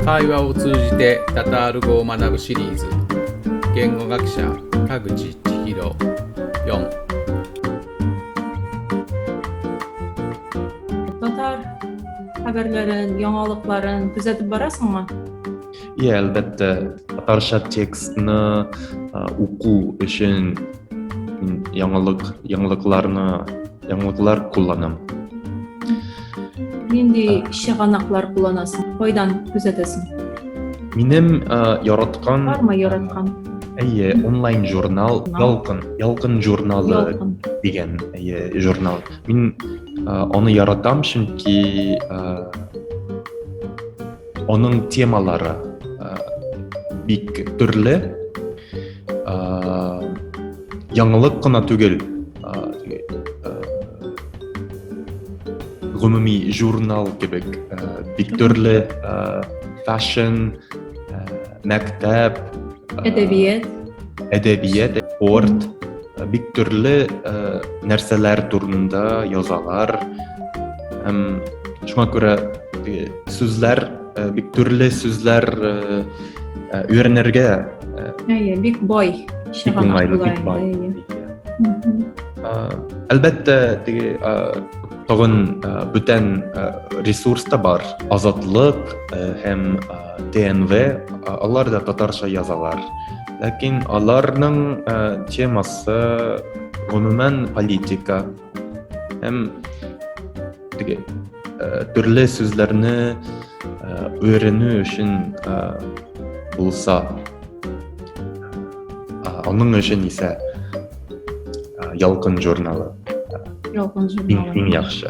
会話を通じてタタール語を学ぶシリーズ言語学者田口千尋4 Tatar haberlerin, yangalıkların düzeltip barasın mı? Iya, albatta. Tatarcha tekstni o'quv uchun yangiliklar kullanaman. Nindi şiğanaklar kullanasın, koydan düzeltesin. Menim yaratgan Var mı yaratgan? Online jurnal, Yalqın jurnalı degan jurnal. Men onu yaratam chunki onun temaları bik turli, yangilik qana tugul, umumiy jurnal gibi bik turli fashion, maktab, edebiyat, sport, bik turli narsalar turunda yozalar. Şuna göre sözler, bik turli sözler öğrenirge Big boy şiğanak bulaydı. Albatta tag'in bütün resursda var. Azatlık hem TNV, onlar da tatarcha yozalar. Lakin onlarning temasi umuman politika. Hem turli so'zlarni öğrenish uchun bo'lsa, onun uchun esa Yalqın jurnalı eng yaxshi.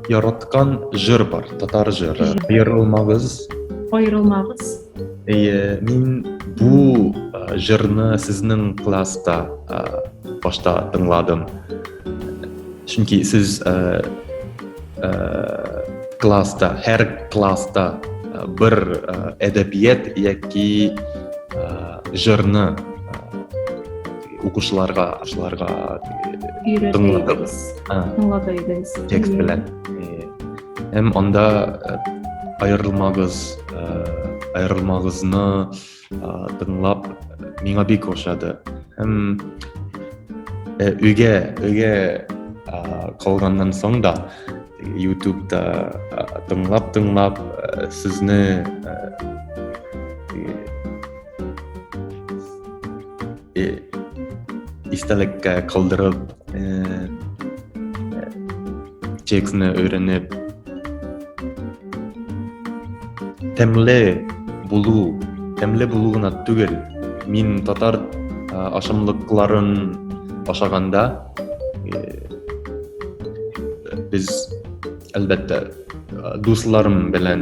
Yaratgan jir bor, tatar jiri. Ayrılmağız. Men bu jirni sizning klassda boshda tingladim. Chunki siz her klassda bir edebiyat yoki jirni o'quvchilarga Tingladınız. tekst bilan. Hem onda ayrilmag'izni tinglab menga bek o'xshadi. Hem uyga qolgandan so'ng da YouTube'da tinglab sizni istalikka qoldirib tekstni öğrenip temli buluğuna tugul. Men tatar aşamlıkların aşaganda biz albatta do'stlarim bilan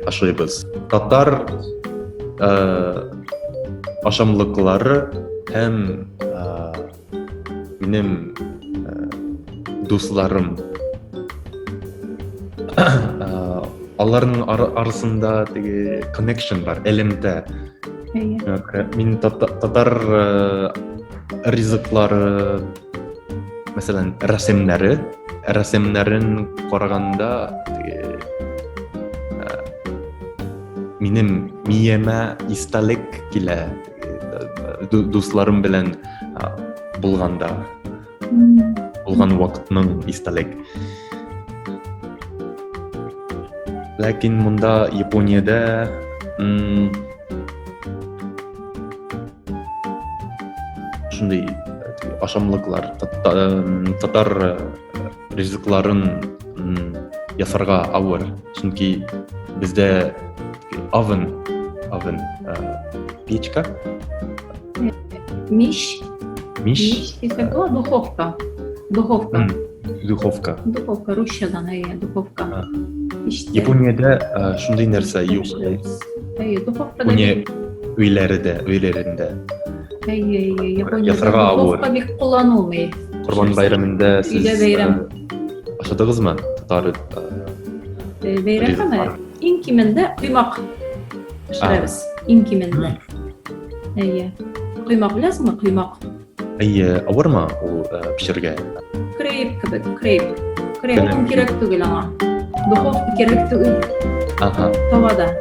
aşaybiz. Tatar aşamlıkları hem benim do'stlarim onların arasında connection var elimde. Men tatar rızıkları mesela resimlerin qaraganda menim miyeme istalik kile do'stlarim bilan bo'lgan vaqtning istalik. Lakin munda Yaponiyada shunday aşamlıklar tatar rizqlarin yasarga avır. Chunki bizde oven pechka, Mish ise bu Духовка. Rusya'dan duhovka. İşte. Yaponiyada shunday narsa yo'q. Yaponiya uylarida. Yaponiyada duhovka bir kullanılmıyor. Qurban bayramında siz aşadınızmı? Tatar Bayramda inkiminde kuymak pişiririz. İnkiminde. Kuymak bilesizmi? Kuymak. Avır mı o pişirge? Krep Parehong kirek tu bilang. Duhof kirek tu Aha. tawada.